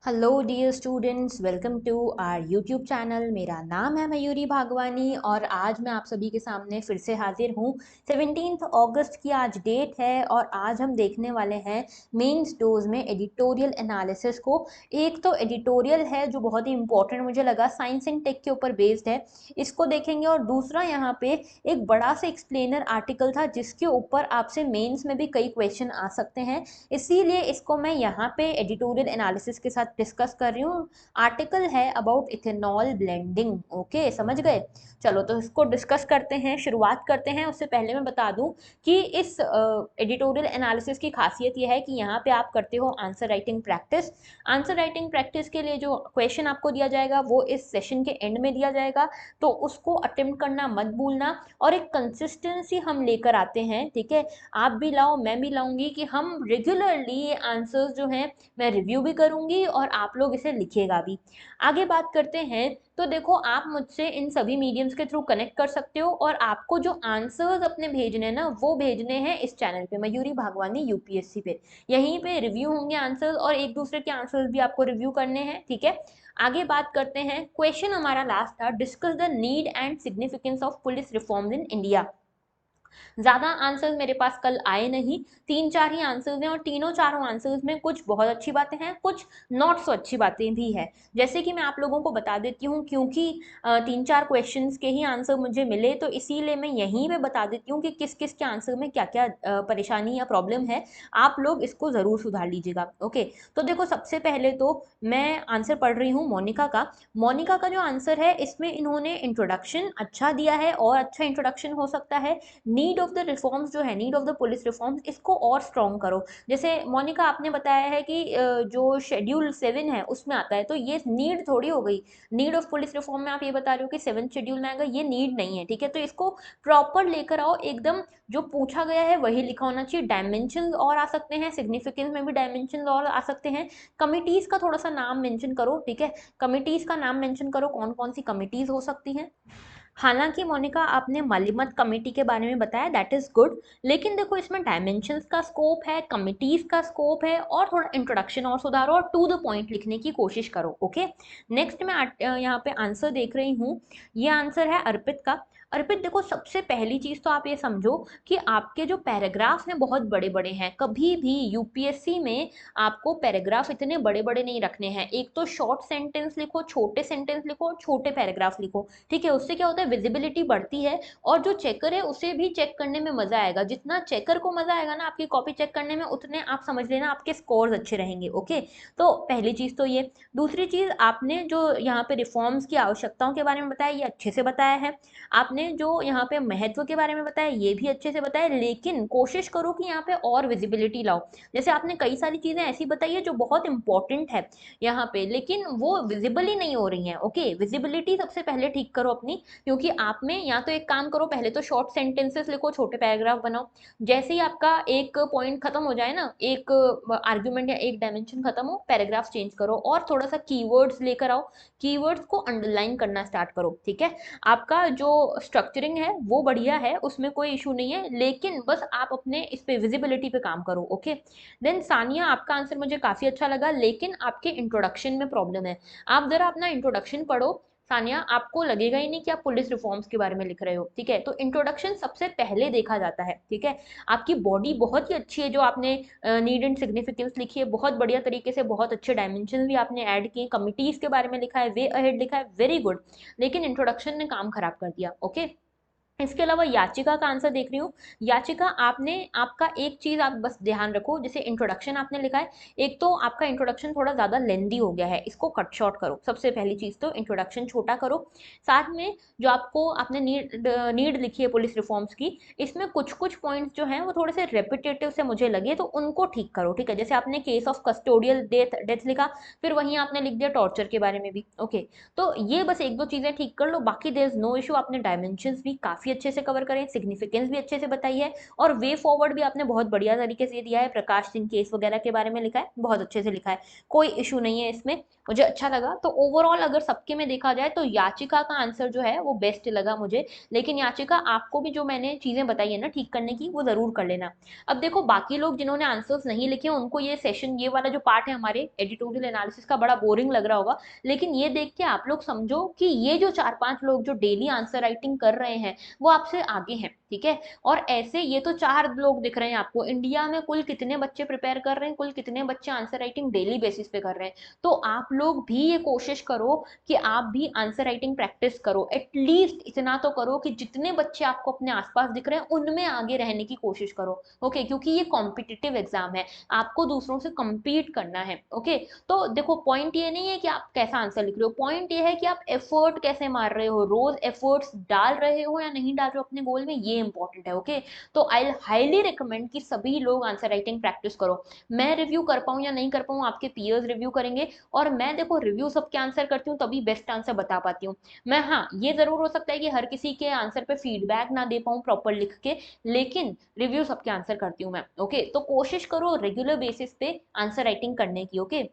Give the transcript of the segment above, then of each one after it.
Hello dear students, welcome to our YouTube channel. मेरा नाम है मयूरी भागवानी और आज मैं आप सभी के सामने फिर से हाजिर हूँ। 17 अगस्त की आज डेट है और आज हम देखने वाले हैं मेंस डोज में एडिटोरियल एनालिसिस को। एक तो एडिटोरियल है जो बहुत ही इंपॉर्टेंट मुझे लगा, साइंस एंड टेक के ऊपर बेस्ड है, इसको देखेंगे। और दूसरा यहाँ पे एक बड़ा सा एक्सप्लेनर आर्टिकल था जिसके ऊपर आपसे मेंस में भी कई क्वेश्चन आ सकते हैं, इसीलिए इसको मैं यहाँ पे एडिटोरियल एनालिसिस के साथ डिस्कस कर रही हूँ। आर्टिकल है अबाउट इथेनॉल ब्लेंडिंग। ओके, समझ गए? चलो तो इसको डिस्कस करते हैं, शुरुआत करते हैं। उससे पहले मैं बता दूं कि इस एडिटोरियल एनालिसिस की खासियत यह है कि यहाँ पे आप करते हो answer writing practice. Answer writing practice के लिए जो क्वेश्चन आपको दिया जाएगा वो इस सेशन के एंड में दिया जाएगा, तो उसको अटेम्प्ट करना मत भूलना। और एक कंसिस्टेंसी हम लेकर आते हैं, ठीक है? आप भी लाओ, मैं भी लाऊंगी कि हम रेगुलरली ये आंसर्स जो हैं मैं रिव्यू भी करूंगी और आप लोग इसे लिखिएगा भी। आगे बात करते हैं तो देखो, आप मुझसे इन सभी मीडियम्स के थ्रू कनेक्ट कर सकते हो और आपको जो आंसर्स अपने भेजने हैं ना, वो भेजने हैं इस चैनल पे, मयूरी भागवानी यूपीएससी पे। यहीं पे रिव्यू होंगे आंसर्स और एक दूसरे के आंसर्स भी आपको रिव्यू करने हैं, ठीक है? आगे बात करते हैं। क्वेश्चन हमारा लास्ट था, discuss the need and significance of police reforms in India. ज्यादा आंसर्स मेरे पास कल आए नहीं, तीन चार ही आंसर्स हैं और तीनों चारों आंसर्स में कुछ बहुत अच्छी बातें हैं, कुछ नॉट सो अच्छी बातें भी है। जैसे कि मैं आप लोगों को बता देती हूँ, क्योंकि तीन चार क्वेश्चंस के ही आंसर मुझे मिले, तो इसीलिए मैं यहीं पे बता देती हूँ कि किस किस के आंसर में क्या क्या परेशानी या प्रॉब्लम है। आप लोग इसको जरूर सुधार लीजिएगा। ओके, तो देखो, सबसे पहले तो मैं आंसर पढ़ रही हूँ मोनिका का। मोनिका का जो आंसर है, इसमें इन्होंने इंट्रोडक्शन अच्छा दिया है और अच्छा इंट्रोडक्शन हो सकता है। नीड ऑफ द रिफॉर्म्स जो है, need of the police reforms, इसको और स्ट्रॉन्ग करो। जैसे मोनिका आपने बताया है कि जो शेड्यूल 7 है उसमें आता है, तो ये नीड थोड़ी हो गई। नीड ऑफ पुलिस रिफॉर्म में आप ये बता रहे हो कि 7 शेड्यूल में आएगा, ये नीड नहीं है, ठीक है? तो इसको प्रॉपर लेकर आओ, एकदम जो पूछा गया है वही लिखा होना चाहिए। डायमेंशन और आ सकते हैं, सिग्निफिकेंस में भी डायमेंशन और आ सकते हैं। कमिटीज का थोड़ा सा नाम मेंशन करो, ठीक है? कमिटीज का नाम मेंशन करो, कौन कौन सी कमिटीज हो सकती हैं। हालांकि मोनिका आपने मालिमत कमेटी के बारे में बताया, दैट इज गुड, लेकिन देखो इसमें डायमेंशंस का स्कोप है, कमिटीज का स्कोप है, और थोड़ा इंट्रोडक्शन और सुधारो और टू द पॉइंट लिखने की कोशिश करो। ओके, नेक्स्ट मैं यहाँ पे आंसर देख रही हूँ, ये आंसर है अर्पित का। अर्पित देखो, सबसे पहली चीज तो आप ये समझो कि आपके जो पैराग्राफ हैं बहुत बड़े बड़े हैं। कभी भी यूपीएससी में आपको पैराग्राफ इतने बड़े बड़े नहीं रखने हैं। एक तो शॉर्ट सेंटेंस लिखो, छोटे सेंटेंस लिखो और छोटे पैराग्राफ लिखो, ठीक है? उससे क्या होता है, विजिबिलिटी बढ़ती है और जो चेकर है उसे भी चेक करने में मजा आएगा। जितना चेकर को मजा आएगा ना आपकी कॉपी चेक करने में, उतने आप समझ लेना आपके स्कोर्स अच्छे रहेंगे। ओके, तो पहली चीज तो ये। दूसरी चीज, आपने जो यहाँ पे रिफॉर्म्स की आवश्यकताओं के बारे में बताया, ये अच्छे से बताया है। आपने जो यहाँ पे महत्व के बारे में बताया, ये भी अच्छे से बताया, लेकिन कोशिश करो कि यहाँ पे और विजिबिलिटी लाओ। जैसे आपने कई सारी चीजें ऐसी बताई है जो बहुत इंपॉर्टेंट है यहाँ पे, लेकिन वो विजिबल ही नहीं हो रही हैं। ओके, विजिबिलिटी सबसे पहले ठीक करो अपनी, क्योंकि आप में या तो एक काम करो, पहले तो शॉर्ट सेंटेंसेस लिखो, छोटे पैराग्राफ बनाओ। जैसे ही आपका एक पॉइंट खत्म हो जाए ना, एक आर्ग्यूमेंट या एक डायमेंशन खत्म हो, पैराग्राफ चेंज करो और थोड़ा सा कीवर्ड्स लेकर आओ। कीवर्ड्स को अंडरलाइन करना स्टार्ट करो, ठीक है? आपका जो स्ट्रक्चरिंग है वो बढ़िया है, उसमें कोई इशू नहीं है, लेकिन बस आप अपने इस पे विजिबिलिटी पे काम करो। ओके, देन सानिया, आपका आंसर मुझे काफी अच्छा लगा, लेकिन आपके इंट्रोडक्शन में प्रॉब्लम है। आप जरा अपना इंट्रोडक्शन पढ़ो सानिया, आपको लगेगा ही नहीं कि आप पुलिस रिफॉर्म्स के बारे में लिख रहे हो, ठीक है? तो इंट्रोडक्शन सबसे पहले देखा जाता है, ठीक है? आपकी बॉडी बहुत ही अच्छी है जो आपने नीड एंड सिग्निफिकेंस लिखी है, बहुत बढ़िया तरीके से, बहुत अच्छे डायमेंशन भी आपने ऐड किए, कमिटीज के बारे में लिखा है, वे अहेड लिखा है, वेरी गुड। लेकिन इंट्रोडक्शन ने काम खराब कर दिया। ओके, इसके अलावा याचिका का आंसर देख रही हूँ। याचिका, आपने, आपका एक चीज आप बस ध्यान रखो, जैसे इंट्रोडक्शन आपने लिखा है, एक तो आपका इंट्रोडक्शन थोड़ा ज्यादा लेंदी हो गया है, इसको कट शॉर्ट करो। सबसे पहली चीज तो इंट्रोडक्शन छोटा करो। साथ में जो आपको आपने नीड लिखी है पुलिस रिफॉर्म्स की, इसमें कुछ कुछ पॉइंट्स जो हैं वो थोड़े से रेपिटेटिव से मुझे लगे, तो उनको ठीक करो, ठीक है? जैसे आपने केस ऑफ कस्टोडियल डेथ लिखा, फिर वहीं आपने लिख दिया टॉर्चर के बारे में भी। ओके, तो ये बस एक दो चीजें ठीक कर लो, बाकी देयर इज नो इशू। आपने डायमेंशंस भी काफी अच्छे से कवर करें, सिग्निफिकेंस भी अच्छे से बताई है, और वे फॉरवर्ड भी आपने बहुत बढ़िया तरीके से दिया है। प्रकाश सिंह केस वगैरह के बारे में लिखा है, बहुत अच्छे से लिखा है, कोई इशू नहीं है इसमें, मुझे अच्छा लगा। तो ओवरऑल अगर सबके में देखा जाए तो याचिका का आंसर जो है वो बेस्ट लगा मुझे। लेकिन याचिका आपको भी जो मैंने चीजें बताई है ना ठीक करने की, वो जरूर कर लेना। अब देखो बाकी लोग जिन्होंने आंसर्स नहीं लिखे उनको ये सेशन, ये वाला जो पार्ट है हमारे एडिटोरियल एनालिसिस का, बड़ा बोरिंग लग रहा होगा। लेकिन ये देख के आप लोग समझो कि ये जो 4-5 लोग जो डेली आंसर राइटिंग कर रहे हैं वो आपसे आगे हैं, ठीक है। और ऐसे ये तो 4 लोग दिख रहे हैं आपको, इंडिया में कुल कितने बच्चे प्रिपेयर कर रहे हैं, कुल कितने बच्चे आंसर राइटिंग डेली बेसिस पे कर रहे हैं। तो आप लोग भी ये कोशिश करो कि आप भी आंसर राइटिंग प्रैक्टिस करो, एटलीस्ट इतना तो करो कि जितने बच्चे आपको अपने आसपास दिख रहे हैं उनमें आगे रहने की कोशिश करो, ओके। क्योंकि ये कॉम्पिटिटिव एग्जाम है, आपको दूसरों से compete करना है, ओके। तो देखो पॉइंट ये नहीं है कि आप कैसा आंसर लिख रहे हो, पॉइंट ये है कि आप एफर्ट कैसे मार रहे हो, रोज एफर्ट्स डाल रहे हो या नहीं डाल रहे हो अपने गोल में, ये इंपॉर्टेंट है, ओके। तो आई हाईली रिकमेंड कि सभी लोग आंसर राइटिंग प्रैक्टिस करो। मैं रिव्यू कर पाऊं या नहीं कर पाऊं, आपके पीयर्स रिव्यू करेंगे, और मैं देखो रिव्यू सबके आंसर करती हूँ तभी बेस्ट आंसर बता पाती हूँ मैं। हाँ, ये जरूर हो सकता है कि हर किसी के आंसर पे फीडबैक ना दे पाऊँ प्रॉपर लिख के, लेकिन रिव्यू सबके आंसर करती हूँ मैं, ओके। तो कोशिश करो रेगुलर बेसिस पे आंसर राइटिंग करने की, ओके।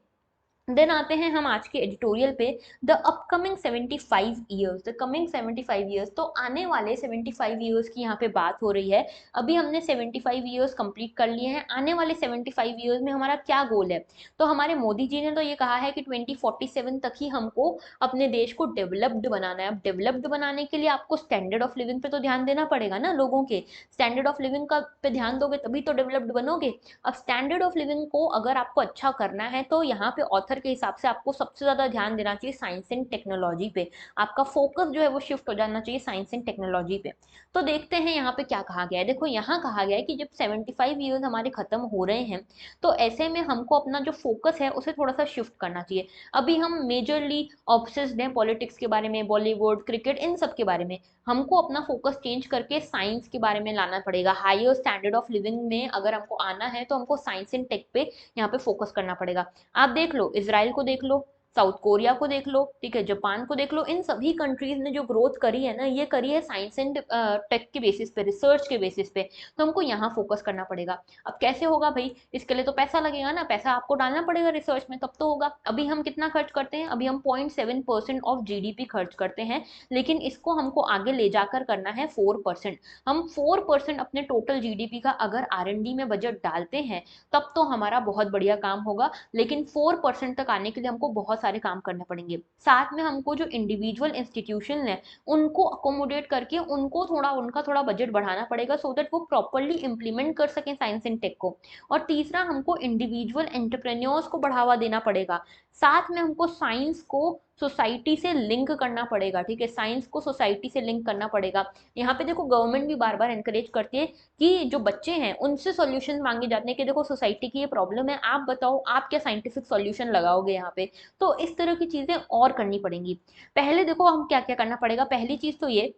देन आते हैं हम आज के एडिटोरियल पे, the upcoming 75 years, the coming 75 years. तो आने वाले 75 ईयर्स की यहाँ पे बात हो रही है। अभी हमने 75 ईयर्स कंप्लीट कर लिए हैं, आने वाले 75 ईयर्स में हमारा क्या गोल है। तो हमारे मोदी जी ने तो ये कहा है कि 2047 तक ही हमको अपने देश को डेवलप्ड बनाना है। अब डेवलप्ड बनाने के लिए आपको स्टैंडर्ड ऑफ लिविंग पे तो ध्यान देना पड़ेगा ना, लोगों के स्टैंडर्ड ऑफ लिविंग का पे ध्यान दोगे तभी तो डेवलप्ड बनोगे। अब स्टैंडर्ड ऑफ लिविंग को अगर आपको अच्छा करना है तो यहाँ पे ऑथर के हिसाब से आपको सबसे ज्यादा ध्यान देना चाहिए साइंस एंड टेक्नोलॉजी पे, आपका फोकस जो है वो शिफ्ट हो जाना चाहिए साइंस एंड टेक्नोलॉजी पे। तो देखते हैं यहाँ पे क्या कहा गया है। देखो यहाँ कहा गया है कि जब 75 ईयर्स हमारे खत्म हो रहे हैं तो ऐसे में हमको अपना जो फोकस है उसे थोड़ा सा शिफ्ट करना चाहिए। अभी हम मेजरली ऑब्सेस्ड हैं पॉलिटिक्स के बारे में, बॉलीवुड, क्रिकेट, इन सब के बारे में। हमको अपना फोकस चेंज करके साइंस के बारे में लाना पड़ेगा। हायर स्टैंडर्ड ऑफ लिविंग में अगर हमको आना है तो हमको साइंस एंड टेक पे यहाँ पे फोकस करना पड़ेगा। आप देख लो, इसराइल को देख लो, साउथ कोरिया को देख लो, ठीक है, जापान को देख लो, इन सभी कंट्रीज ने जो ग्रोथ करी है ना, ये करी है साइंस एंड टेक के बेसिस पे, रिसर्च के बेसिस पे। तो हमको यहाँ फोकस करना पड़ेगा। अब कैसे होगा भाई, इसके लिए तो पैसा लगेगा ना, पैसा आपको डालना पड़ेगा रिसर्च में, तब तो होगा। अभी हम कितना खर्च करते हैं, अभी हम 0.7% ऑफ जीडीपी खर्च करते हैं, लेकिन इसको हमको आगे ले जाकर करना है 4%। हम 4% अपने टोटल जीडीपी का अगर आर&डी में बजट डालते हैं तब तो हमारा बहुत बढ़िया काम होगा। लेकिन 4% तक आने के लिए हमको बहुत सारे काम करने पड़ेंगे। साथ में हमको जो इंडिविजुअल इंस्टीट्यूशन है उनको अकोमोडेट करके उनको थोड़ा, उनका थोड़ा बजट बढ़ाना पड़ेगा, सो दैट वो प्रॉपरली इंप्लीमेंट कर सकें साइंस एंड टेक को। और तीसरा, हमको इंडिविजुअल एंटरप्रेन्योर्स को बढ़ावा देना पड़ेगा। साथ में हमको साइंस को सोसाइटी से लिंक करना पड़ेगा, ठीक है, साइंस को सोसाइटी से लिंक करना पड़ेगा। यहाँ पे देखो गवर्नमेंट भी बार बार एनकरेज करती है कि जो बच्चे हैं उनसे सॉल्यूशन मांगे जाते हैं कि देखो सोसाइटी की ये प्रॉब्लम है, आप बताओ आप क्या साइंटिफिक सॉल्यूशन लगाओगे यहाँ पे। तो इस तरह की चीजें और करनी पड़ेंगी। पहले देखो हम क्या क्या करना पड़ेगा, पहली चीज तो ये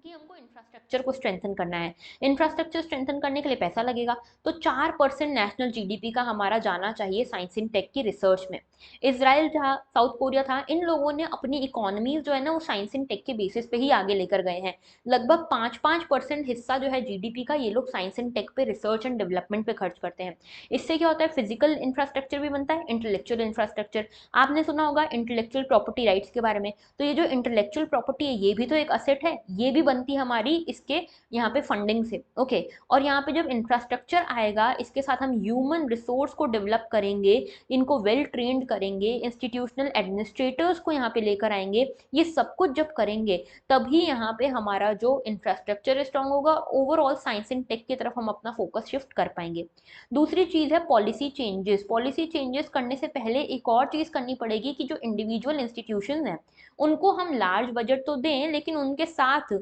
कि हमको इंफ्रास्ट्रक्चर को स्ट्रेंथन करना है। इंफ्रास्ट्रक्चर स्ट्रेंथन करने के लिए पैसा लगेगा, तो 4% नेशनल जीडीपी का हमारा जाना चाहिए साइंस एंड टेक की रिसर्च में। इसराइल था, साउथ कोरिया था, इन लोगों ने अपनी इकोनॉमीज जो है ना वो साइंस एंड टेक के बेसिस पे ही आगे लेकर गए हैं। लगभग 5-5% हिस्सा जो है जीडीपी का ये लोग साइंस एंड टेक पे, रिसर्च एंड डेवलपमेंट पे खर्च करते हैं। इससे क्या होता है, फिजिकल इंफ्रास्ट्रक्चर भी बनता है, इंटेलेक्चुअल इंफ्रास्ट्रक्चर। आपने सुना होगा इंटेलेक्चुअल प्रॉपर्टी राइट्स के बारे में, तो ये जो इंटेलेक्चुअल प्रॉपर्टी है ये भी तो एक असेट है, ये भी बनती है हमारी इसके यहाँ पे फंडिंग से, ओके। और यहाँ पे जब इंफ्रास्ट्रक्चर आएगा इसके साथ हम ह्यूमन रिसोर्स को डेवलप करेंगे, इनको वेल ट्रेंड करेंगे, इंस्टीट्यूशनल एडमिनिस्ट्रेटर्स को यहाँ पे लेकर आएंगे। ये सब कुछ जब करेंगे तभी यहाँ पे हमारा जो इंफ्रास्ट्रक्चर स्ट्रांग होगा, ओवरऑल साइंस एंड टेक की तरफ हम अपना फोकस शिफ्ट कर पाएंगे। दूसरी चीज है पॉलिसी चेंजेस। पॉलिसी चेंजेस करने से पहले एक और चीज करनी पड़ेगी कि जो इंडिविजुअल इंस्टीट्यूशन है उनको हम लार्ज बजट तो दें, लेकिन उनके साथ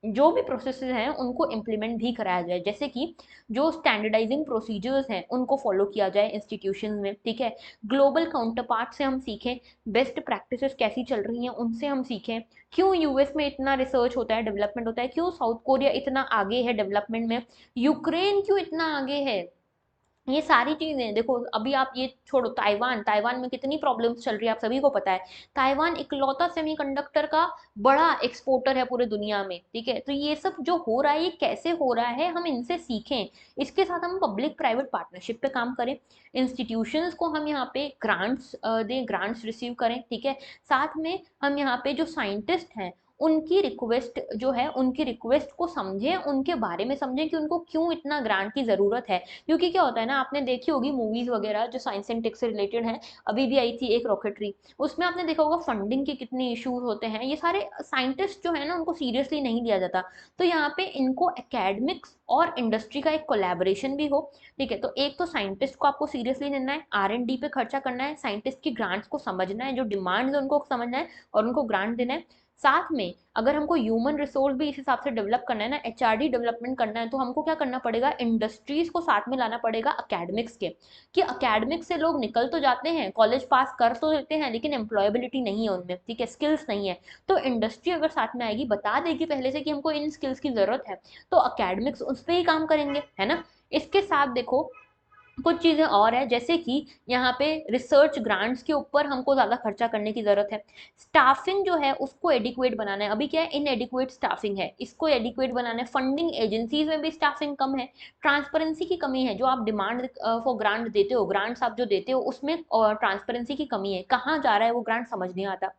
जो भी प्रोसेसेस हैं उनको इम्प्लीमेंट भी कराया जाए। जैसे कि जो स्टैंडर्डाइजिंग प्रोसीजर्स हैं उनको फॉलो किया जाए इंस्टीट्यूशन में, ठीक है। ग्लोबल काउंटर पार्ट से हम सीखें, बेस्ट प्रैक्टिसेस कैसी चल रही हैं उनसे हम सीखें। क्यों यूएस में इतना रिसर्च होता है, डेवलपमेंट होता है, क्यों साउथ कोरिया इतना आगे है डेवलपमेंट में, यूक्रेन क्यों इतना आगे है, ये सारी चीजें देखो, अभी आप ये छोड़ो, ताइवान ताइवान में कितनी प्रॉब्लम्स चल रही है, आप सभी को पता है। ताइवान इकलौता सेमीकंडक्टर का बड़ा एक्सपोर्टर है पूरे दुनिया में, ठीक है। तो ये सब जो हो रहा है ये कैसे हो रहा है, हम इनसे सीखें। इसके साथ हम पब्लिक प्राइवेट पार्टनरशिप पे काम करें, इंस्टीट्यूशंस को हम यहाँ पे ग्रांट्स दें, ग्रांट्स रिसीव करें, ठीक है। साथ में हम यहाँ पे जो साइंटिस्ट हैं उनकी रिक्वेस्ट जो है, उनकी रिक्वेस्ट को समझें, उनके बारे में समझें कि उनको क्यों इतना ग्रांट की ज़रूरत है। क्योंकि क्या होता है ना, आपने देखी होगी मूवीज वगैरह जो साइंस एंड टेक से रिलेटेड है, अभी भी आई थी एक रॉकेटरी, उसमें आपने देखा होगा फंडिंग के कितने इश्यूज होते हैं। ये सारे साइंटिस्ट जो है ना उनको सीरियसली नहीं लिया जाता। तो यहाँ पे इनको एकेडमिक्स और इंडस्ट्री का एक कोलैबोरेशन भी हो, ठीक है। तो एक तो साइंटिस्ट को आपको सीरियसली लेना है, R&D पे खर्चा करना है, साइंटिस्ट की ग्रांट्स को समझना है, जो डिमांड्स है उनको समझना है और उनको ग्रांट देना है। साथ में अगर हमको ह्यूमन रिसोर्स भी इस हिसाब से डेवलप करना है ना, HRD डेवलपमेंट करना है, तो हमको क्या करना पड़ेगा, इंडस्ट्रीज को साथ में लाना पड़ेगा अकेडमिक्स के। कि अकेडमिक्स से लोग निकल तो जाते हैं, कॉलेज पास कर तो देते हैं, लेकिन एम्प्लॉयबिलिटी नहीं है उनमें, ठीक है, स्किल्स नहीं है। तो इंडस्ट्री अगर साथ में आएगी, बता देगी पहले से कि हमको इन स्किल्स की जरूरत है, तो अकेडमिक्स उस पर ही काम करेंगे, है ना। इसके साथ देखो कुछ चीज़ें और है, जैसे कि यहाँ पे रिसर्च ग्रांट्स के ऊपर हमको ज़्यादा खर्चा करने की ज़रूरत है। स्टाफिंग जो है उसको एडिक्वेट बनाना है, अभी क्या है, इनएडिक्वेट स्टाफिंग है, इसको एडिक्वेट बनाना है। फंडिंग एजेंसीज में भी स्टाफिंग कम है, ट्रांसपेरेंसी की कमी है। जो आप डिमांड फॉर ग्रांट देते हो, ग्रांट्स आप जो देते हो उसमें ट्रांसपेरेंसी की कमी है, कहाँ जा रहा है वो ग्रांट समझ नहीं आता।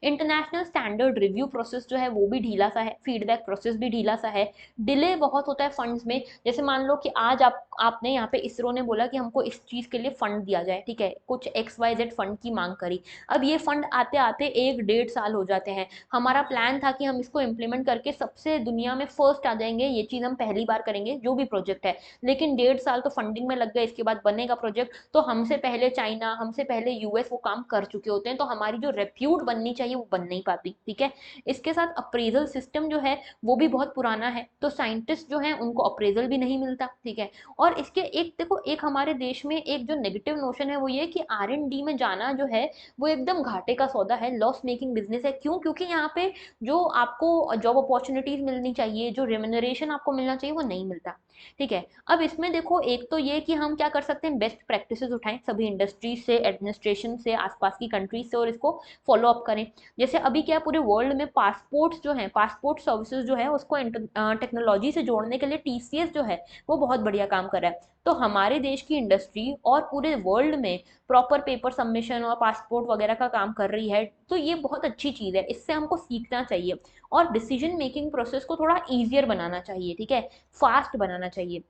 इंटरनेशनल स्टैंडर्ड रिव्यू प्रोसेस जो है वो भी ढीला सा है, फीडबैक प्रोसेस भी ढीला सा है, डिले बहुत होता है फंड्स में। जैसे मान लो कि आज आपने यहाँ पे इसरो ने बोला कि हमको इस चीज़ के लिए फंड दिया जाए, ठीक है, कुछ XYZ फंड की मांग करी। अब ये फंड आते आते 1-1.5 साल हो जाते हैं। हमारा प्लान था कि हम इसको इम्प्लीमेंट करके सबसे दुनिया में फर्स्ट आ जाएंगे, ये चीज़ हम पहली बार करेंगे जो भी प्रोजेक्ट है। लेकिन 1.5 साल तो फंडिंग में लग गए, इसके बाद बनेगा प्रोजेक्ट, तो हमसे पहले चाइना, हमसे पहले US वो काम कर चुके होते हैं, तो हमारी जो रेप्यूट बननी चाहिए वो बन नहीं पाती, ठीक है। इसके साथ अप्रेजल सिस्टम जो है वो भी बहुत पुराना है, तो साइंटिस्ट जो है उनको अप्रेजल भी नहीं मिलता, ठीक है। और इसके एक देखो, एक हमारे देश में एक जो नेगेटिव नोशन है वो ये कि R&D में जाना जो है वो एकदम घाटे का सौदा है, लॉस मेकिंग बिजनेस है। क्यों? क्योंकि यहाँ पे जो आपको जॉब अपॉर्चुनिटीज मिलनी चाहिए, जो रेम्यूनरेशन आपको मिलना चाहिए वो नहीं मिलता, ठीक है। अब इसमें देखो, एक तो ये कि हम क्या कर सकते हैं, बेस्ट प्रैक्टिसेस उठाएं सभी इंडस्ट्रीज से, एडमिनिस्ट्रेशन से, आसपास की कंट्रीज से, और इसको फॉलो अप करें। जैसे अभी क्या पूरे वर्ल्ड में पासपोर्ट्स जो है, पासपोर्ट सर्विसेज जो है उसको टेक्नोलॉजी से जोड़ने के लिए TCS जो है वो बहुत बढ़िया काम कर रहा है। तो हमारे देश की इंडस्ट्री और पूरे वर्ल्ड में प्रॉपर पेपर सबमिशन और पासपोर्ट वगैरह का काम कर रही है, तो ये बहुत अच्छी चीज़ है, इससे हमको सीखना चाहिए। और डिसीजन मेकिंग प्रोसेस को थोड़ा ईजियर बनाना चाहिए, ठीक है, फास्ट बनाना चाहिए।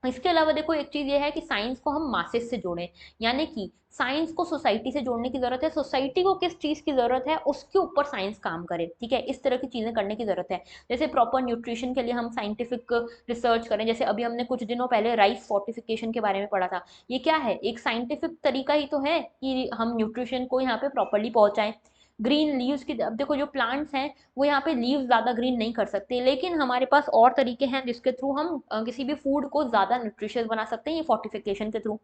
इसके अलावा देखो, एक चीज ये है कि साइंस को हम मासेस से जोड़ें, यानी कि साइंस को सोसाइटी से जोड़ने की जरूरत है, सोसाइटी को किस चीज की जरूरत है उसके ऊपर साइंस काम करे, ठीक है। इस तरह की चीजें करने की जरूरत है। जैसे प्रॉपर न्यूट्रिशन के लिए हम साइंटिफिक रिसर्च करें, जैसे अभी हमने कुछ दिनों पहले राइस फोर्टिफिकेशन के बारे में पढ़ा था। ये क्या है, एक साइंटिफिक तरीका ही तो है कि हम न्यूट्रिशन को यहाँ पे प्रॉपरली पहुंचाएं। ग्रीन लीव्स की, अब देखो जो प्लांट्स हैं वो यहाँ पे लीव्स ज्यादा ग्रीन नहीं कर सकते, लेकिन हमारे पास और तरीके हैं जिसके थ्रू हम किसी भी फूड को ज्यादा न्यूट्रिशियस बना सकते हैं, ये फोर्टिफिकेशन के थ्रू।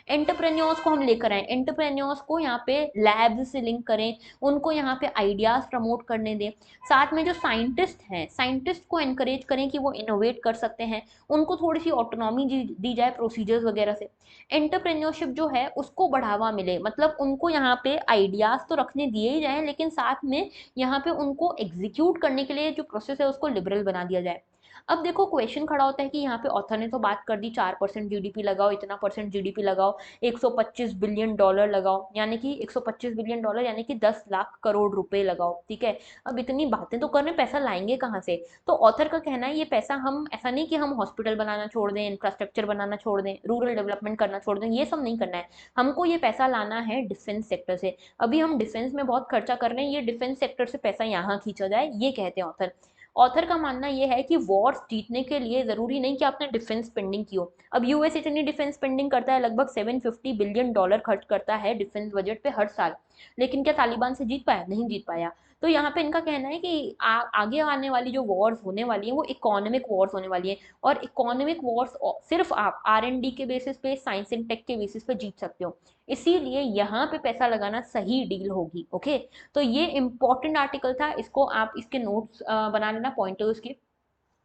एंटरप्रेन्योर्स को हम लेकर आए, एंटरप्रेन्योर्स को यहाँ पे लैब्स से लिंक करें, उनको यहाँ पे आइडियाज प्रमोट करने दें। साथ में जो साइंटिस्ट हैं, साइंटिस्ट को एनकरेज करें कि वो इनोवेट कर सकते हैं, उनको थोड़ी सी ऑटोनॉमी दी जाए प्रोसीजर्स वगैरह से। एंटरप्रेन्योरशिप जो है उसको बढ़ावा मिले, मतलब उनको यहाँ पे आइडियाज तो रखने दिए ही जाए, लेकिन साथ में यहाँ पे उनको एग्जीक्यूट करने के लिए जो प्रोसेस है उसको लिबरल बना दिया जाए। अब देखो क्वेश्चन खड़ा होता है कि यहाँ पे ऑथर ने तो बात कर दी 4% GDP लगाओ, इतना परसेंट GDP लगाओ, 125 बिलियन डॉलर लगाओ, यानी कि 125 बिलियन डॉलर यानी कि 10 लाख करोड़ रुपए लगाओ, ठीक है। अब इतनी बातें तो करने, पैसा लाएंगे कहाँ से? तो ऑथर का कहना है ये पैसा हम, ऐसा नहीं कि हम हॉस्पिटल बनाना छोड़ दें, इंफ्रास्ट्रक्चर बनाना छोड़ दें, रूरल डेवलपमेंट करना छोड़ दें, ये सब नहीं करना है। हमको ये पैसा लाना है डिफेंस सेक्टर से। अभी हम डिफेंस में बहुत खर्चा कर रहे हैं, ये डिफेंस सेक्टर से पैसा यहाँ खींचा जाए, ये कहते हैं ऑथर। ऑथर का मानना यह है कि वॉर्स जीतने के लिए जरूरी नहीं कि आपने डिफेंस स्पेंडिंग की हो। अब US इतनी डिफेंस स्पेंडिंग करता है, लगभग 750 बिलियन डॉलर खर्च करता है डिफेंस बजट पे हर साल, लेकिन क्या तालिबान से जीत पाया? नहीं जीत पाया। तो यहाँ पे इनका कहना है कि आगे आने वाली जो वॉर्स होने वाली है वो इकोनॉमिक वॉर्स होने वाली है, और इकोनॉमिक वॉर्स सिर्फ आप R&D के बेसिस पे, साइंस एंड टेक के बेसिस पे जीत सकते हो। इसीलिए यहाँ पे पैसा लगाना सही डील होगी, ओके। तो ये इंपॉर्टेंट आर्टिकल था, इसको आप इसके नोट्स बना लेना, पॉइंटर्स के।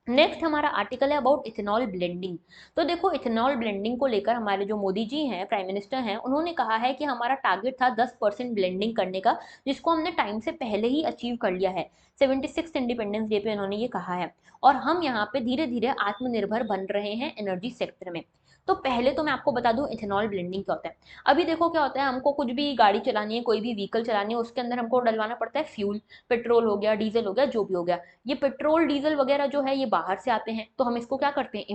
नेक्स्ट हमारा आर्टिकल है अबाउट इथेनॉल ब्लेंडिंग। तो देखो इथेनॉल ब्लेंडिंग को लेकर हमारे जो मोदी जी हैं, प्राइम मिनिस्टर हैं, उन्होंने कहा है कि हमारा टारगेट था 10% ब्लेंडिंग करने का, जिसको हमने टाइम से पहले ही अचीव कर लिया है। 76 इंडिपेंडेंस डे पे उन्होंने ये कहा है। और हम यहाँ पे धीरे धीरे आत्मनिर्भर बन रहे हैं एनर्जी सेक्टर में। तो पहले तो मैं आपको बता दूं इथेनॉल ब्लेंडिंग क्या होता है। अभी देखो क्या होता है, हमको कुछ भी गाड़ी चलानी है, कोई भी व्हीकल चलानी है, उसके अंदर हमको डलवाना पड़ता है फ्यूल। पेट्रोल हो गया, डीजल हो गया, जो भी हो गया। ये पेट्रोल डीजल वगैरह जो है ये बाहर से आते हैं, तो हम इसको क्या करते हैं,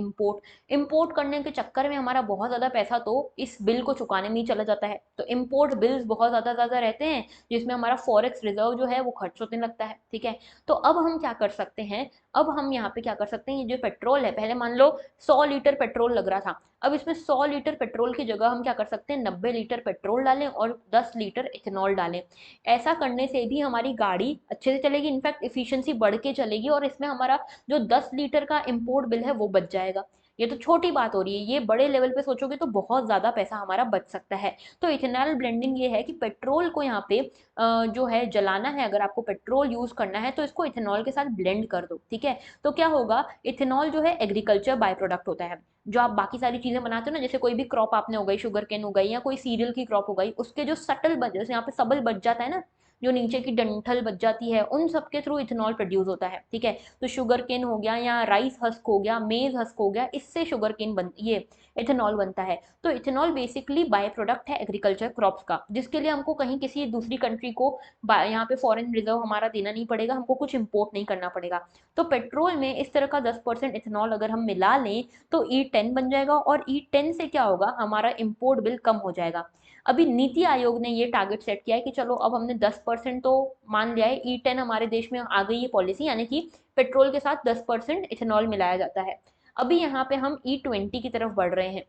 इंपोर्ट करने के चक्कर में हमारा बहुत ज्यादा पैसा तो इस बिल को चुकाने में ही चला जाता है। तो इंपोर्ट बिल्स बहुत ज्यादा ज्यादा रहते हैं, जिसमें हमारा फॉरेक्स रिजर्व जो है वो खर्च होने लगता है। ठीक है। तो अब हम क्या कर सकते हैं, अब हम यहाँ पे क्या कर सकते हैं, ये जो पेट्रोल है, पहले मान लो 100 लीटर पेट्रोल लग रहा था, अब इसमें 100 लीटर पेट्रोल की जगह हम क्या कर सकते हैं, 90 लीटर पेट्रोल डालें और 10 लीटर इथेनॉल डालें। ऐसा करने से भी हमारी गाड़ी अच्छे से चलेगी, इनफैक्ट इफिशियंसी बढ़ के चलेगी, और इसमें हमारा जो 10 लीटर का इम्पोर्ट बिल है वो बच जाएगा। ये तो छोटी बात हो रही है, ये बड़े लेवल पे सोचोगे तो बहुत ज्यादा पैसा हमारा बच सकता है। तो इथेनॉल ब्लेंडिंग ये है कि पेट्रोल को यहाँ पे जो है जलाना है, अगर आपको पेट्रोल यूज करना है तो इसको इथेनॉल के साथ ब्लेंड कर दो। ठीक है। तो क्या होगा, इथेनॉल जो है एग्रीकल्चर बाय प्रोडक्ट होता है। जो आप बाकी सारी चीजें बनाते हो ना, जैसे कोई भी क्रॉप आपने उगाई, शुगर केन उगाई या कोई सीरियल की क्रॉप उगाई, उसके जो सटल बच, जैसे यहाँ पे सबल बच जाता है ना, जो नीचे की डंठल बच जाती है, उन सब के थ्रू इथेनॉल प्रोड्यूस होता है। ठीक है। तो शुगर केन हो गया या राइस हस्क हो गया, मेज हस्क हो गया, इससे शुगर केन बन ये इथेनॉल बनता है। तो इथेनॉल बेसिकली बाय प्रोडक्ट है एग्रीकल्चर क्रॉप्स का, जिसके लिए हमको कहीं किसी दूसरी कंट्री को यहाँ पे फॉरेन रिजर्व हमारा देना नहीं पड़ेगा, हमको कुछ इंपोर्ट नहीं करना पड़ेगा। तो पेट्रोल में इस तरह का 10% इथेनॉल अगर हम मिला लें तो E10 बन जाएगा, और E10 से क्या होगा, हमारा इंपोर्ट बिल कम हो जाएगा। अभी नीति आयोग ने ये टारगेट सेट किया है कि चलो अब हमने 10% तो मान लिया है, E10 हमारे देश में आ गई ये पॉलिसी, यानी कि पेट्रोल के साथ 10% इथेनॉल मिलाया जाता है। अभी यहाँ पे हम E20 की तरफ बढ़ रहे हैं,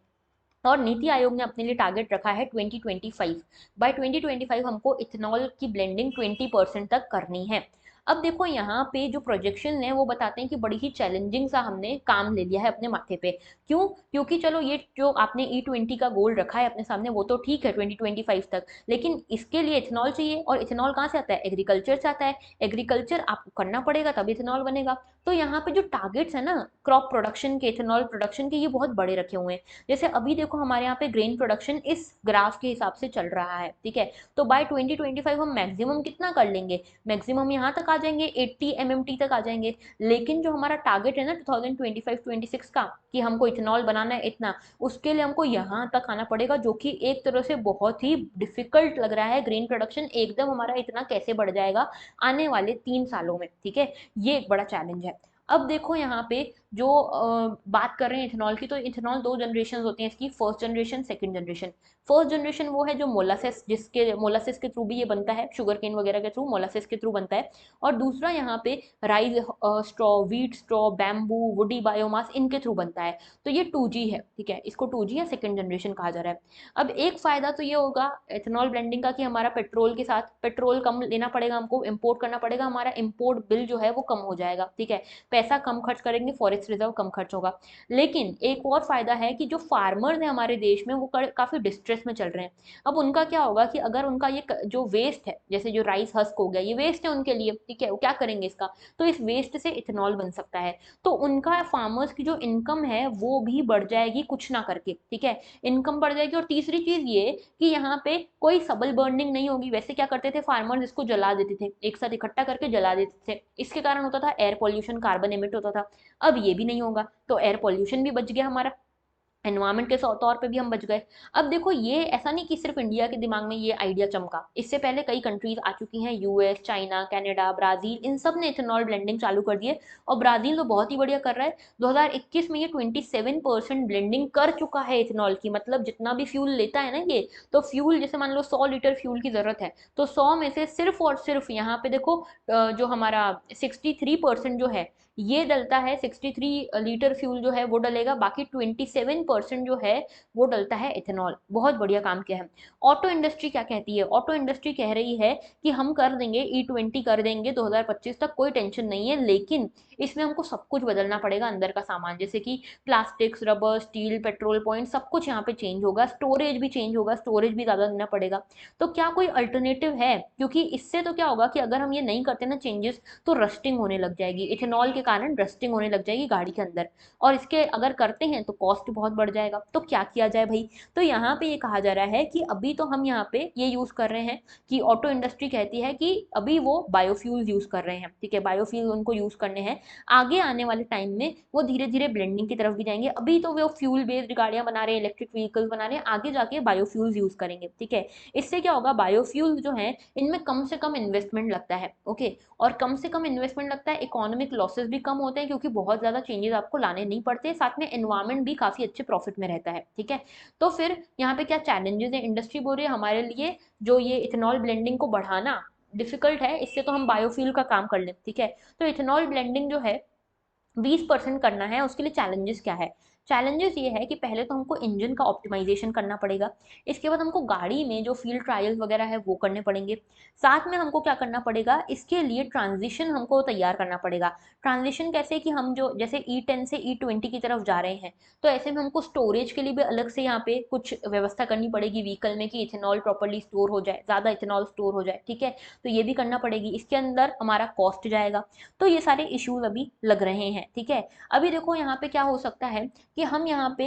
और नीति आयोग ने अपने लिए टारगेट रखा है 2025। बाय 2025 हमको इथेनॉल की ब्लेंडिंग 20% तक करनी है। अब देखो यहाँ पे जो प्रोजेक्शन है वो बताते हैं कि बड़ी ही चैलेंजिंग सा हमने काम ले लिया है अपने माथे पे। क्यों? क्योंकि चलो ये जो आपने E20 का गोल रखा है अपने सामने वो तो ठीक है 2025 तक, लेकिन इसके लिए इथेनॉल चाहिए, और इथेनॉल कहाँ से आता है, एग्रीकल्चर से आता है। एग्रीकल्चर आपको करना पड़ेगा तभी इथेनॉल बनेगा। तो यहाँ पे जो टारगेट्स है ना क्रॉप प्रोडक्शन के, इथेनॉल प्रोडक्शन के, ये बहुत बड़े रखे हुए हैं। जैसे अभी देखो हमारे यहाँ पे ग्रेन प्रोडक्शन इस ग्राफ के हिसाब से चल रहा है। ठीक है। तो बाय 2025 हम मैक्सिमम कितना कर लेंगे, मैक्सिमम यहाँ तक आ जाएंगे, 80 MMT तक आ जाएंगे। लेकिन जो हमारा टारगेट है ना 2025-26 का, कि हमको इथेनॉल बनाना है इतना, उसके लिए हमको यहाँ तक आना पड़ेगा, जो कि एक तरह से बहुत ही डिफिकल्ट लग रहा है। ग्रेन प्रोडक्शन एकदम हमारा इतना कैसे बढ़ जाएगा आने वाले 3 सालों में। ठीक है। ये एक बड़ा चैलेंज है। अब देखो यहाँ पे जो बात कर रहे हैं इथेनॉल की, तो इथेनॉल दो जनरेशन होती हैं इसकी, first generation, second generation. First generation वो है जो मोलासेस, जिसके मोलासेस के थ्रू भी ये बनता है, शुगर केन वगैरह के थ्रू, मोलासेस के थ्रू बनता है। और दूसरा यहाँ पे rice straw, wheat straw, bamboo, woody biomass, इनके थ्रू बनता है। तो ये 2G है। ठीक है। इसको 2G या सेकंड जनरेशन कहा जा रहा है। अब एक फायदा तो ये होगा इथेनॉल ब्लेंडिंग का, कि हमारा पेट्रोल के साथ पेट्रोल कम लेना पड़ेगा, हमको इम्पोर्ट करना पड़ेगा, हमारा इम्पोर्ट बिल जो है वो कम हो जाएगा। ठीक है। पैसा कम खर्च करेंगे, फॉरेक्स रिजर्व कम खर्च होगा। लेकिन एक और फायदा है कि जो फार्मर्स हैं हमारे देश में वो काफी डिस्ट्रेस में चल रहे हैं। अब उनका क्या होगा कि अगर उनका ये जो वेस्ट है, जैसे जो राइस हस्क हो गया, ये वेस्ट है उनके लिए। ठीक है। वो क्या करेंगे इसका, तो इस वेस्ट से इथेनॉल बन सकता है। तो उनका फार्मर्स की जो इनकम है वो भी बढ़ जाएगी कुछ ना करके। ठीक है। इनकम बढ़ जाएगी। और तीसरी चीज ये कि यहाँ पे कोई सबल बर्निंग नहीं होगी। वैसे क्या करते थे फार्मर्स, इसको जला देते थे, एक साथ इकट्ठा करके जला देते थे। इसके कारण होता था एयर पॉल्यूशन, कार्बन एमिट होता था। अब ये भी नहीं होगा, तो एयर पॉल्यूशन भी बच गया हमारा, एनवायरमेंट के तौर पे भी हम बच गए। अब देखो ये ऐसा नहीं कि सिर्फ इंडिया के दिमाग में ये आइडिया चमका, इससे पहले कई कंट्रीज आ चुकी हैं, यूएस, चाइना, कनाडा, ब्राजील, इन सब ने इथेनॉल ब्लेंडिंग चालू कर दिए। और ब्राजील तो बहुत ही बढ़िया कर रहा है। 2021 में ये 27% ब्लेंडिंग कर चुका है इथेनॉल की। मतलब जितना भी फ्यूल लेता है ना ये, तो फ्यूल जैसे मान लो 100 लीटर फ्यूल की जरूरत है, तो 100 में से सिर्फ और सिर्फ यहाँ पे देखो जो हमारा 63% जो है ये डलता है, 63 लीटर फ्यूल जो है वो डलेगा, बाकी 27% 20% जो है वो डलता है इथेनॉल। बहुत बढ़िया काम किया है। ऑटो इंडस्ट्री क्या कहती है? ऑटो इंडस्ट्री कह रही है कि हम कर देंगे E20 कर देंगे 2025 तक, कोई टेंशन नहीं है, लेकिन इसमें हमको सब कुछ बदलना पड़ेगा, अंदर का सामान जैसे कि plastics, rubber, steel, petrol point सब कुछ यहाँ पे चेंज होगा, स्टोरेज भी चेंज होगा, स्टोरेज भी ज्यादा देना पड़ेगा। तो क्या कोई अल्टरनेटिव है? क्योंकि इससे तो क्या होगा कि अगर हम ये नहीं करते ना चेंजेस, तो रस्टिंग होने लग जाएगी, इथेनॉल के कारण रस्टिंग होने लग जाएगी गाड़ी के अंदर, और इसके अगर करते हैं तो कॉस्ट बहुत बढ़ जाएगा। तो क्या किया जाए भाई? तो यहाँ पे ये कहा जा रहा है कि अभी तो हम यहाँ पे ये यूज कर रहे हैं कि ऑटो इंडस्ट्री कहती है कि अभी वो बायोफ्यूल यूज कर रहे हैं, ठीक है, बायोफ्यूल उनको यूज करने हैं। आगे आने वाले टाइम में वो धीरे धीरे ब्लेंडिंग की तरफ भी जाएंगे। अभी तो वो फ्यूल बेस्ड गाड़ियां बना रहे हैं, इलेक्ट्रिक व्हीकल्स बना रहे हैं, आगे जाके बायोफ्यूल्स यूज करेंगे, ठीक है। इससे क्या होगा, बायोफ्यूल जो है इनमें कम से कम इन्वेस्टमेंट लगता है, ओके, और कम से कम इन्वेस्टमेंट लगता है, इकोनॉमिक लॉसेस भी कम होते हैं क्योंकि बहुत ज्यादा चेंजेस आपको लाने नहीं पड़ते, साथ में एनवायरमेंट भी काफी अच्छे प्रॉफिट में रहता है, ठीक है। तो फिर यहाँ पे क्या चैलेंजेस है? इंडस्ट्री बोल रही है हमारे लिए जो ये इथेनॉल ब्लेंडिंग को बढ़ाना डिफिकल्ट है, इससे तो हम बायोफ्यूल का काम कर लें, ठीक है। तो इथेनॉल ब्लेंडिंग जो है 20% करना है, उसके लिए चैलेंजेस क्या है? चैलेंजेस ये है कि पहले तो हमको इंजन का ऑप्टिमाइजेशन करना पड़ेगा, इसके बाद हमको गाड़ी में जो फील्ड ट्रायल्स वगैरह है वो करने पड़ेंगे, साथ में हमको क्या करना पड़ेगा, इसके लिए ट्रांजिशन हमको तैयार करना पड़ेगा। ट्रांजिशन कैसे? कि हम जो जैसे E10 से E20 की तरफ जा रहे हैं, तो ऐसे में हमको स्टोरेज के लिए भी अलग से यहाँ पे कुछ व्यवस्था करनी पड़ेगी व्हीकल में कि इथेनॉल प्रॉपरली स्टोर हो जाए, ज़्यादा इथेनॉल स्टोर हो जाए, ठीक है। तो ये भी करना पड़ेगी, इसके अंदर हमारा कॉस्ट जाएगा। तो ये सारे इश्यूज अभी लग रहे हैं, ठीक है। अभी देखो यहाँ पे क्या हो सकता है कि हम यहाँ पे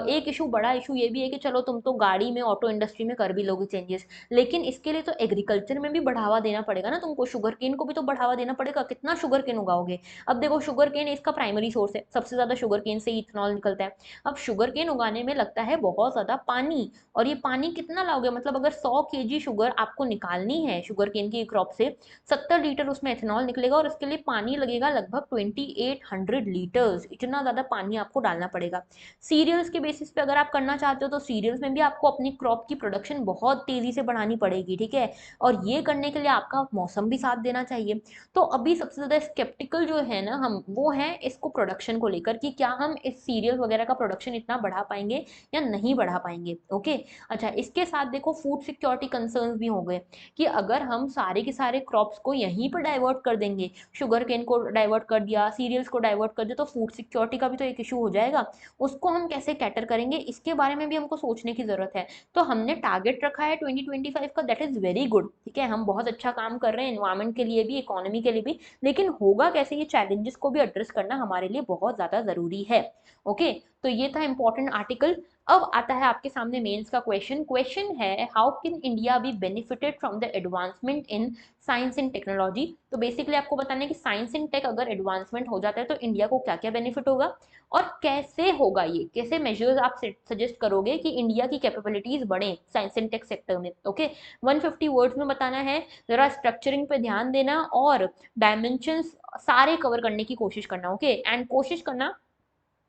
एक इशू, बड़ा इशू ये भी है कि चलो तुम तो गाड़ी में, ऑटो इंडस्ट्री में कर भी लोगे चेंजेस, लेकिन इसके लिए तो एग्रीकल्चर में भी बढ़ावा देना पड़ेगा ना तुमको, शुगर केन को भी तो बढ़ावा देना पड़ेगा। कितना शुगर केन उगाओगे? अब देखो शुगर केन इसका प्राइमरी सोर्स है, सबसे ज्यादा शुगर केन से इथेनॉल निकलता है। अब शुगर केन उगाने में लगता है बहुत ज्यादा पानी, और ये पानी कितना लाओगे? मतलब अगर 100 kg शुगर आपको निकालनी है शुगर केन की क्रॉप से, 70 लीटर उसमें इथेनॉल निकलेगा, और इसके लिए पानी लगेगा लगभग 2800 लीटर्स। इतना ज्यादा पानी आपको डालना पड़ेगा। सीरियल्स के बेसिस पे अगर आप करना चाहते हो तो सीरियल्स में भी आपको अपनी क्रॉप की प्रोडक्शन बहुत तेजी से बढ़ानी पड़ेगी, ठीक है। और ये करने के लिए आपका मौसम भी साथ देना चाहिए। तो अभी सबसे ज्यादा स्केप्टिकल जो है ना हम, वो है इसको प्रोडक्शन को लेकर कि क्या हम इस सीरियल वगैरह का प्रोडक्शन इतना बढ़ा पाएंगे या नहीं बढ़ा पाएंगे, ओके। अच्छा, इसके साथ देखो फूड सिक्योरिटी कंसर्न्स भी हो गए कि अगर हम सारे के सारे क्रॉप्स को यहीं पर डाइवर्ट कर देंगे, शुगर केन को डाइवर्ट कर दिया, सीरियल्स को डाइवर्ट कर दिया, तो फूड सिक्योरिटी का भी तो एक इशू हो जाएगा। उसको हम कैसे कैटर करेंगे, इसके बारे में भी हमको सोचने की जरूरत है। तो हमने टारगेट रखा है 2025 का, दैट इज वेरी गुड, ठीक है, हम बहुत अच्छा काम कर रहे हैं एनवायरमेंट के लिए भी, इकोनॉमी के लिए भी, लेकिन होगा कैसे? ये चैलेंजेस को भी एड्रेस करना हमारे लिए बहुत ज्यादा जरूरी है, ओके। तो ये था इंपॉर्टेंट आर्टिकल। अब आता है आपके सामने मेंस का क्वेश्चन। क्वेश्चन है, how can India be benefited from the advancement in science and technology? तो बेसिकली आपको बताना है कि साइंस एंड टेक अगर एडवांसमेंट हो जाता है तो इंडिया को क्या क्या बेनिफिट होगा, और कैसे होगा, ये कैसे मेजर्स आप सजेस्ट करोगे कि इंडिया की कैपेबिलिटीज बढ़े साइंस एंड टेक सेक्टर में, ओके। 150 वर्ड्स में बताना है, जरा स्ट्रक्चरिंग पे ध्यान देना और डायमेंशंस सारे कवर करने की कोशिश करना, ओके, एंड कोशिश करना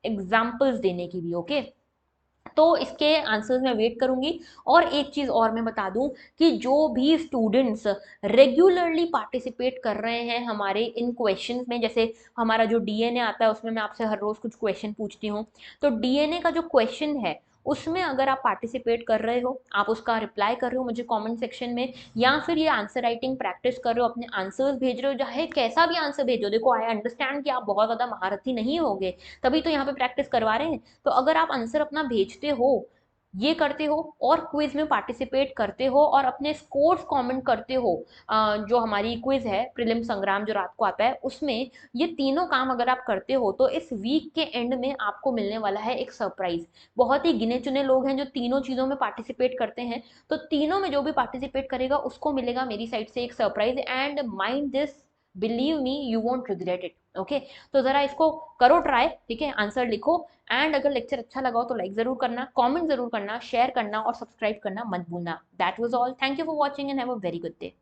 एग्जाम्पल्स देने की भी, ओके। तो इसके आंसर्स मैं वेट करूंगी। और एक चीज और मैं बता दूं कि जो भी स्टूडेंट्स रेगुलरली पार्टिसिपेट कर रहे हैं हमारे इन क्वेश्चंस में, जैसे हमारा जो डीएनए आता है उसमें मैं आपसे हर रोज कुछ क्वेश्चन पूछती हूँ, तो डीएनए का जो क्वेश्चन है उसमें अगर आप पार्टिसिपेट कर रहे हो, आप उसका रिप्लाई कर रहे हो मुझे कमेंट सेक्शन में, या फिर ये आंसर राइटिंग प्रैक्टिस कर रहे हो, अपने आंसर्स भेज रहे हो, चाहे कैसा भी आंसर भेजो, देखो आई अंडरस्टैंड कि आप बहुत ज्यादा महारथी नहीं होगे, तभी तो यहाँ पे प्रैक्टिस करवा रहे हैं। तो अगर आप आंसर अपना भेजते हो, ये करते हो और क्विज में पार्टिसिपेट करते हो और अपने स्कोर्स कमेंट करते हो, जो हमारी क्विज है प्रीलिम संग्राम जो रात को आता है उसमें, ये तीनों काम अगर आप करते हो तो इस वीक के एंड में आपको मिलने वाला है एक सरप्राइज। बहुत ही गिने चुने लोग हैं जो तीनों चीजों में पार्टिसिपेट करते हैं, तो तीनों में जो भी पार्टिसिपेट करेगा उसको मिलेगा मेरी साइड से एक surprise, and mind this, believe me you won't regret it, okay. तो जरा इसको करो ट्राई, ठीक है, आंसर लिखो। एंड अगर लेक्चर अच्छा लगा हो तो लाइक जरूर करना, कमेंट जरूर करना, शेयर करना और सब्सक्राइब करना मत भूलना। That was all, thank you for watching and have a very good day.